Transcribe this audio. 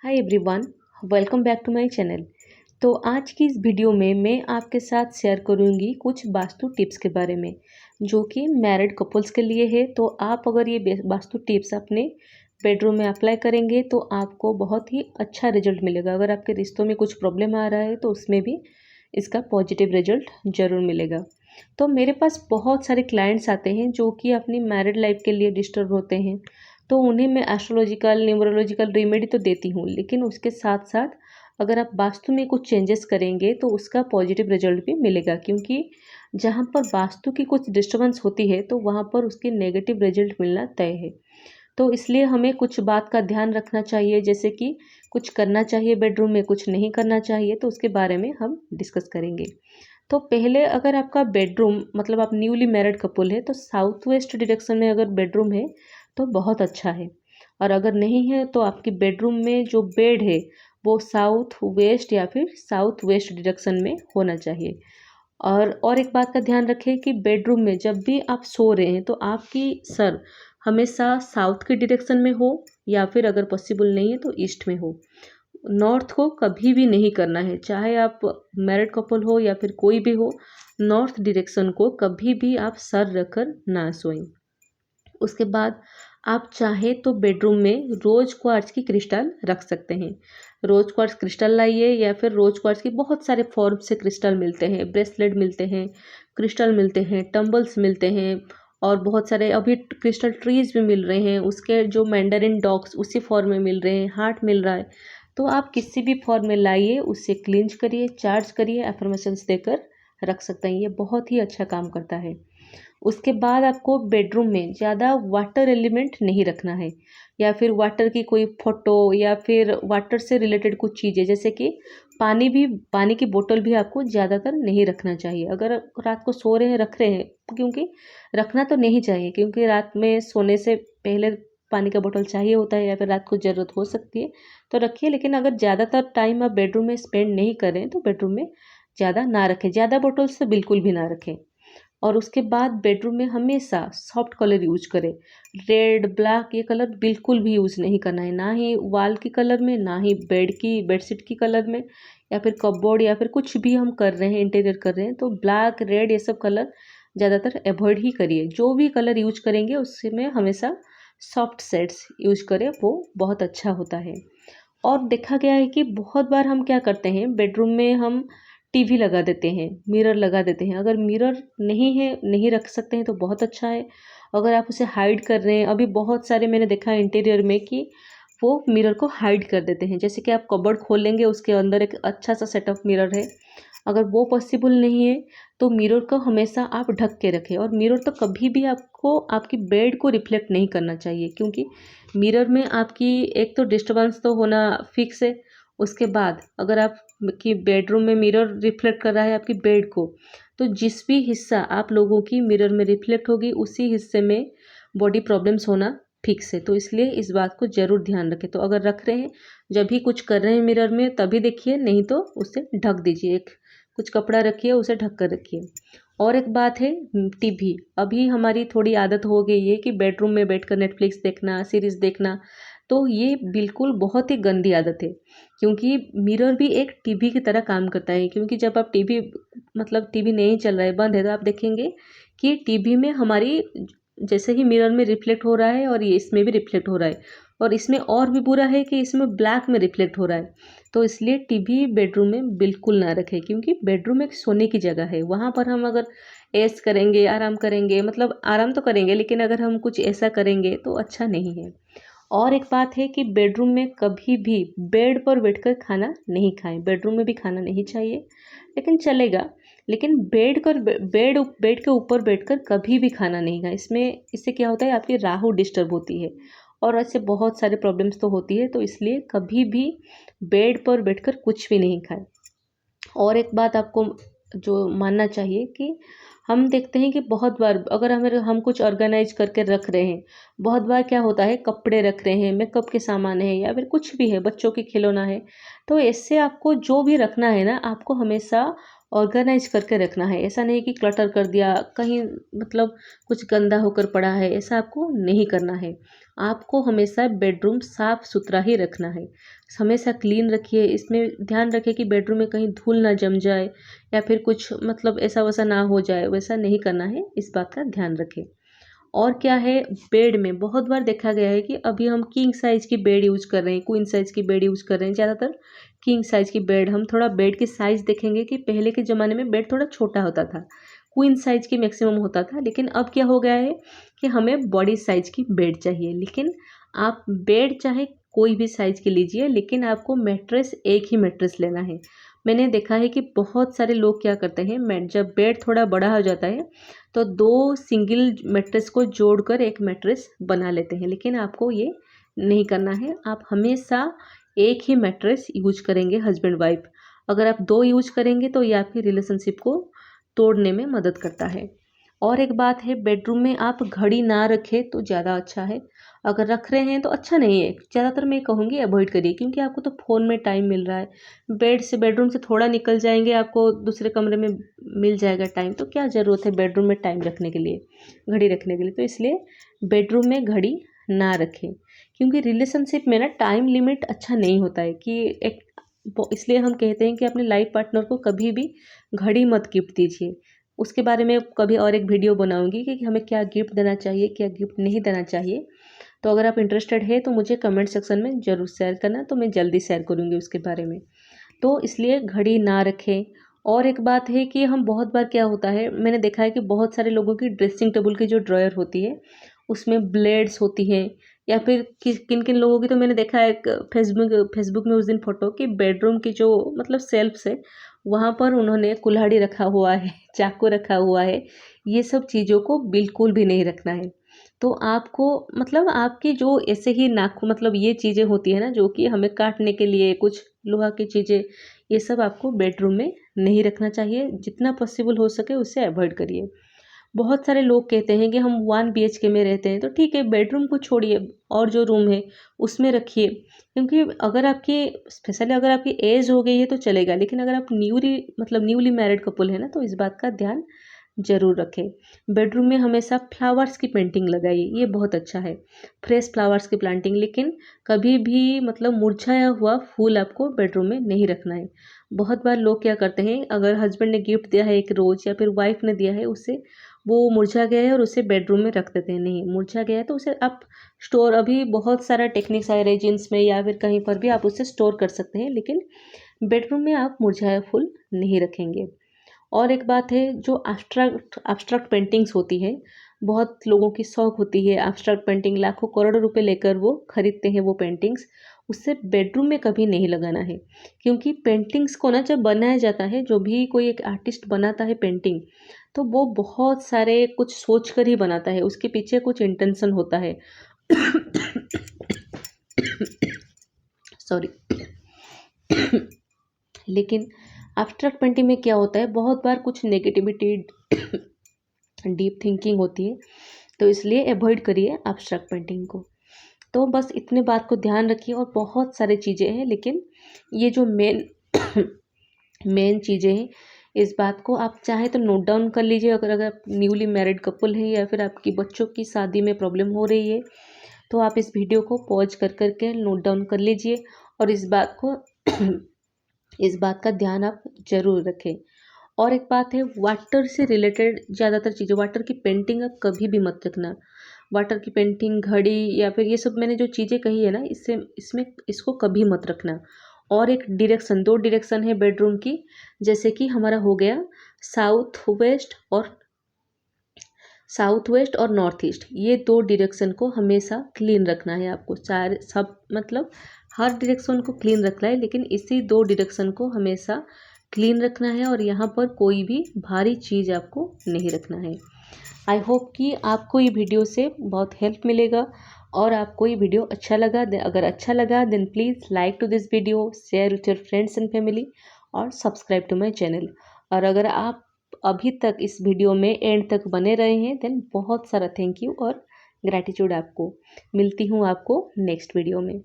Hi everyone, welcome back to my channel. तो आज की इस वीडियो में मैं आपके साथ शेयर करूंगी कुछ वास्तु टिप्स के बारे में जो कि मैरिड कपल्स के लिए है। तो आप अगर ये वास्तु टिप्स अपने बेडरूम में अप्लाई करेंगे तो आपको बहुत ही अच्छा रिजल्ट मिलेगा। अगर आपके रिश्तों में कुछ प्रॉब्लम आ रहा है तो उसमें भी इसका पॉजिटिव रिजल्ट ज़रूर मिलेगा। तो मेरे पास बहुत सारे क्लाइंट्स आते हैं जो कि अपनी मैरिड लाइफ के लिए डिस्टर्ब होते हैं। तो उन्हें मैं एस्ट्रोलॉजिकल न्यूमरोलॉजिकल रेमेडी तो देती हूँ, लेकिन उसके साथ साथ अगर आप वास्तु में कुछ चेंजेस करेंगे तो उसका पॉजिटिव रिजल्ट भी मिलेगा, क्योंकि जहाँ पर वास्तु की कुछ डिस्टर्बेंस होती है तो वहाँ पर उसके नेगेटिव रिजल्ट मिलना तय है। तो इसलिए हमें कुछ बात का ध्यान रखना चाहिए, जैसे कि कुछ करना चाहिए बेडरूम में, कुछ नहीं करना चाहिए। तो उसके बारे में हम डिस्कस करेंगे। तो पहले, अगर आपका बेडरूम मतलब आप न्यूली मैरिड कपल है तो साउथ वेस्ट डायरेक्शन में अगर बेडरूम है तो बहुत अच्छा है। और अगर नहीं है तो आपकी बेडरूम में जो बेड है वो साउथ वेस्ट या फिर साउथ वेस्ट डायरेक्शन में होना चाहिए। और एक बात का ध्यान रखें कि बेडरूम में जब भी आप सो रहे हैं तो आपकी सर हमेशा साउथ के डायरेक्शन में हो, या फिर अगर पॉसिबल नहीं है तो ईस्ट में हो। नॉर्थ को कभी भी नहीं करना है, चाहे आप मैरिड कपल हो या फिर कोई भी हो। नॉर्थ डायरेक्शन को कभी भी आप सर रखकर ना सोएं। उसके बाद आप चाहे तो बेडरूम में रोज क्वार्ट्ज की क्रिस्टल रख सकते हैं। रोज क्वार्ट्ज क्रिस्टल लाइए, या फिर रोज क्वार्ट्ज के बहुत सारे फॉर्म से क्रिस्टल मिलते हैं, ब्रेसलेट मिलते हैं, क्रिस्टल मिलते हैं, टम्बल्स मिलते हैं, और बहुत सारे अभी क्रिस्टल ट्रीज भी मिल रहे हैं। उसके जो मैंडरिन डॉग्स उसी फॉर्म में मिल रहे हैं, हार्ट मिल रहा है। तो आप किसी भी फॉर्म में लाइए, उससे क्लींच करिए, चार्ज करिए, एफर्मेशंस देकर रख सकते हैं। ये बहुत ही अच्छा काम करता है। उसके बाद आपको बेडरूम में ज़्यादा वाटर एलिमेंट नहीं रखना है, या फिर वाटर की कोई फोटो, या फिर वाटर से रिलेटेड कुछ चीज़ें, जैसे कि पानी की बोतल भी आपको ज़्यादातर नहीं रखना चाहिए। अगर रात को सो रहे हैं, रख रहे हैं, क्योंकि रखना तो नहीं चाहिए, क्योंकि रात में सोने से पहले पानी का बोतल चाहिए होता है, या फिर रात को ज़रूरत हो सकती है तो रखिए। लेकिन अगर ज़्यादातर टाइम आप बेडरूम में स्पेंड नहीं करें तो बेडरूम में ज़्यादा ना रखें, ज़्यादा बोतल्स तो बिल्कुल भी ना रखें। और उसके बाद बेडरूम में हमेशा सॉफ्ट कलर यूज करें। रेड, ब्लैक, ये कलर बिल्कुल भी यूज़ नहीं करना है, ना ही वॉल की कलर में, ना ही बेडशीट की कलर में, या फिर कपबोर्ड, या फिर कुछ भी हम कर रहे हैं, इंटीरियर कर रहे हैं तो ब्लैक, रेड, ये सब कलर ज़्यादातर अवॉइड ही करिए। जो भी कलर यूज करेंगे उसमें हमेशा सॉफ्ट शेड्स यूज करें, वो बहुत अच्छा होता है। और देखा गया है कि बहुत बार हम क्या करते हैं, बेडरूम में हम टीवी लगा देते हैं, मिरर लगा देते हैं। अगर मिरर नहीं है, नहीं रख सकते हैं तो बहुत अच्छा है। अगर आप उसे हाइड कर रहे हैं, अभी बहुत सारे मैंने देखा है इंटीरियर में कि वो मिरर को हाइड कर देते हैं। जैसे कि आप कबर्ड खोलेंगे, उसके अंदर एक अच्छा सा सेटअप मिरर है। अगर वो पॉसिबल नहीं है तो मिरर को हमेशा आप ढक के रखें। और मिरर तो कभी भी आपको आपकी बेड को रिफ्लेक्ट नहीं करना चाहिए, क्योंकि मिरर में आपकी एक तो डिस्टर्बेंस तो होना फिक्स है। उसके बाद अगर आप कि बेडरूम में मिरर रिफ्लेक्ट कर रहा है आपकी बेड को, तो जिस भी हिस्सा आप लोगों की मिरर में रिफ्लेक्ट होगी उसी हिस्से में बॉडी प्रॉब्लम्स होना फिक्स है। तो इसलिए इस बात को ज़रूर ध्यान रखें। तो अगर रख रहे हैं, जब भी कुछ कर रहे हैं मिरर में तभी देखिए, नहीं तो उसे ढक दीजिए। एक कुछ कपड़ा रखिए, उसे ढक कर रखिए। और एक बात है, टीवी। अभी हमारी थोड़ी आदत हो गई है कि बेडरूम में बैठकर नेटफ्लिक्स देखना, सीरीज़ देखना। तो ये बिल्कुल बहुत ही गंदी आदत है, क्योंकि मिरर भी एक टीवी की तरह काम करता है। क्योंकि जब आप टीवी मतलब टीवी नहीं चल रहा है, बंद है, तो आप देखेंगे कि टीवी में हमारी जैसे ही मिरर में रिफ्लेक्ट हो रहा है और ये इसमें भी रिफ्लेक्ट हो रहा है। और इसमें और भी बुरा है कि इसमें ब्लैक में रिफ्लेक्ट हो रहा है। तो इसलिए टीवी बेडरूम में बिल्कुल ना रखें, क्योंकि बेडरूम एक सोने की जगह है। वहाँ पर हम अगर ऐश करेंगे, आराम करेंगे, मतलब आराम तो करेंगे, लेकिन अगर हम कुछ ऐसा करेंगे तो अच्छा नहीं है। और एक बात है कि बेडरूम में कभी भी बेड पर बैठकर खाना नहीं खाएं। बेडरूम में भी खाना नहीं चाहिए, लेकिन चलेगा। लेकिन बेड के ऊपर बैठकर कभी भी खाना नहीं खाएं। इससे क्या होता है, आपकी राहु डिस्टर्ब होती है और ऐसे बहुत सारे प्रॉब्लम्स तो होती है। तो इसलिए कभी भी बेड पर बैठकर कुछ भी नहीं खाएं। और एक बात आपको जो मानना चाहिए कि हम देखते हैं कि बहुत बार अगर हम कुछ ऑर्गेनाइज करके रख रहे हैं, बहुत बार क्या होता है, कपड़े रख रहे हैं, मेकअप के सामान है, या फिर कुछ भी है, बच्चों की खिलौना है। तो इससे आपको जो भी रखना है ना, आपको हमेशा ऑर्गेनाइज करके रखना है। ऐसा नहीं कि क्लटर कर दिया कहीं, मतलब कुछ गंदा होकर पड़ा है, ऐसा आपको नहीं करना है। आपको हमेशा बेडरूम साफ सुथरा ही रखना है, हमेशा क्लीन रखिए। इसमें ध्यान रखिए कि बेडरूम में कहीं धूल ना जम जाए या फिर कुछ मतलब ऐसा वैसा ना हो जाए, वैसा नहीं करना है, इस बात का ध्यान रखें। और क्या है, बेड में बहुत बार देखा गया है कि अभी हम किंग साइज़ की बेड यूज़ कर रहे हैं, क्वीन साइज़ की बेड यूज़ कर रहे हैं, ज़्यादातर किंग साइज़ की बेड। हम थोड़ा बेड की साइज़ देखेंगे कि पहले के ज़माने में बेड थोड़ा छोटा होता था, क्वीन साइज़ की मैक्सिमम होता था, लेकिन अब क्या हो गया है कि हमें बड़ी साइज़ की बेड चाहिए। लेकिन आप बेड चाहे कोई भी साइज़ की लीजिए, लेकिन आपको मैट्रेस एक ही मैट्रेस लेना है। मैंने देखा है कि बहुत सारे लोग क्या करते हैं, जब बेड थोड़ा बड़ा हो जाता है तो 2 सिंगल मैट्रेस को जोड़कर एक मैट्रेस बना लेते हैं, लेकिन आपको ये नहीं करना है। आप हमेशा एक ही मैट्रेस यूज करेंगे हस्बैंड वाइफ। अगर आप 2 यूज करेंगे तो ये आपकी रिलेशनशिप को तोड़ने में मदद करता है। और एक बात है, बेडरूम में आप घड़ी ना रखें तो ज़्यादा अच्छा है। अगर रख रहे हैं तो अच्छा नहीं है, ज़्यादातर मैं कहूँगी अवॉइड करिए, क्योंकि आपको तो फ़ोन में टाइम मिल रहा है। बेडरूम से थोड़ा निकल जाएंगे, आपको दूसरे कमरे में मिल जाएगा टाइम, तो क्या ज़रूरत है बेडरूम में टाइम रखने के लिए, घड़ी रखने के लिए। तो इसलिए बेडरूम में घड़ी ना रखें, क्योंकि रिलेशनशिप में ना टाइम लिमिट अच्छा नहीं होता है कि एक, इसलिए हम कहते हैं कि अपने लाइफ पार्टनर को कभी भी घड़ी मत गिफ्ट दीजिए। उसके बारे में कभी और एक वीडियो बनाऊंगी कि हमें क्या गिफ्ट देना चाहिए, क्या गिफ्ट नहीं देना चाहिए। तो अगर आप इंटरेस्टेड है तो मुझे कमेंट सेक्शन में ज़रूर शेयर करना, तो मैं जल्दी शेयर करूँगी उसके बारे में। तो इसलिए घड़ी ना रखें। और एक बात है कि हम बहुत बार क्या होता है, मैंने देखा है कि बहुत सारे लोगों की ड्रेसिंग टेबल की जो ड्रॉयर होती है उसमें ब्लेड्स होती हैं, या फिर किन किन लोगों की तो मैंने देखा है फेसबुक में उस दिन फ़ोटो कि बेडरूम की जो मतलब शेल्फ्स है वहाँ पर उन्होंने कुल्हाड़ी रखा हुआ है, चाकू रखा हुआ है। ये सब चीज़ों को बिल्कुल भी नहीं रखना है। तो आपको मतलब आपकी जो ऐसे ही नाखून, मतलब ये चीज़ें होती है ना जो कि हमें काटने के लिए, कुछ लोहा की चीज़ें, ये सब आपको बेडरूम में नहीं रखना चाहिए। जितना पॉसिबल हो सके उससे अवॉइड करिए। बहुत सारे लोग कहते हैं कि हम 1 BHK में रहते हैं, तो ठीक है बेडरूम को छोड़िए और जो रूम है उसमें रखिए। क्योंकि अगर आपकी, स्पेशली अगर आपकी एज हो गई है तो चलेगा, लेकिन अगर आप न्यूली मैरिड कपल है ना, तो इस बात का ध्यान ज़रूर रखें। बेडरूम में हमेशा फ्लावर्स की पेंटिंग लगाइए, ये बहुत अच्छा है, फ्रेश फ्लावर्स की प्लांटिंग। लेकिन कभी भी मतलब मुरझाया हुआ फूल आपको बेडरूम में नहीं रखना है। बहुत बार लोग क्या करते हैं, अगर हस्बैंड ने गिफ्ट दिया है एक रोज़ या फिर वाइफ ने दिया है, उससे वो मुरझा गया है और उसे बेडरूम में रख देते हैं। नहीं, मुरझा गया है तो उसे आप स्टोर, अभी बहुत सारा टेक्निक्स आ रहे हैं जींस में या फिर कहीं पर भी आप उसे स्टोर कर सकते हैं, लेकिन बेडरूम में आप मुरझाया फूल नहीं रखेंगे। और एक बात है, जो एब्स्ट्रैक्ट पेंटिंग्स होती है, बहुत लोगों की शौक होती है एब्स्ट्रैक्ट पेंटिंग, लाखों करोड़ों रुपए लेकर वो खरीदते हैं वो पेंटिंग्स। उससे बेडरूम में कभी नहीं लगाना है, क्योंकि पेंटिंग्स को ना जब बनाया जाता है, जो भी कोई एक आर्टिस्ट बनाता है पेंटिंग, तो वो बहुत सारे कुछ सोच कर ही बनाता है, उसके पीछे कुछ इंटेंशन होता है। सॉरी। लेकिन एब्स्ट्रैक्ट पेंटिंग में क्या होता है, बहुत बार कुछ नेगेटिविटी, डीप थिंकिंग होती है, तो इसलिए अवॉइड करिए एब्स्ट्रैक्ट पेंटिंग को। तो बस इतने बात को ध्यान रखिए, और बहुत सारी चीज़ें हैं, लेकिन ये जो मेन मेन चीज़ें हैं, इस बात को आप चाहे तो नोट डाउन कर लीजिए। अगर आप न्यूली मैरिड कपल हैं या फिर आपकी बच्चों की शादी में प्रॉब्लम हो रही है, तो आप इस वीडियो को पॉज कर करके नोट डाउन कर लीजिए, और इस बात को इस बात का ध्यान आप ज़रूर रखें। और एक बात है, वाटर से रिलेटेड ज़्यादातर चीज़ें, वाटर की पेंटिंग आप कभी भी मत रखना। वाटर की पेंटिंग, घड़ी या फिर ये सब मैंने जो चीज़ें कही है ना, इसमें इसको कभी मत रखना। और एक डायरेक्शन, 2 डायरेक्शन है बेडरूम की, जैसे कि हमारा हो गया साउथ वेस्ट और नॉर्थ ईस्ट, ये 2 डायरेक्शन को हमेशा क्लीन रखना है आपको। सारे सब मतलब हर डायरेक्शन को क्लीन रखना है, लेकिन इसी 2 डायरेक्शन को हमेशा क्लीन रखना है, और यहाँ पर कोई भी भारी चीज़ आपको नहीं रखना है। आई होप कि आपको ये वीडियो से बहुत हेल्प मिलेगा, और आपको ये वीडियो अच्छा लगा, अगर अच्छा लगा then please like to this video, share with your friends and family, और सब्सक्राइब टू माई चैनल। और अगर आप अभी तक इस वीडियो में एंड तक बने रहे हैं, देन बहुत सारा थैंक यू और ग्रैटिट्यूड आपको। मिलती हूँ आपको नेक्स्ट वीडियो में।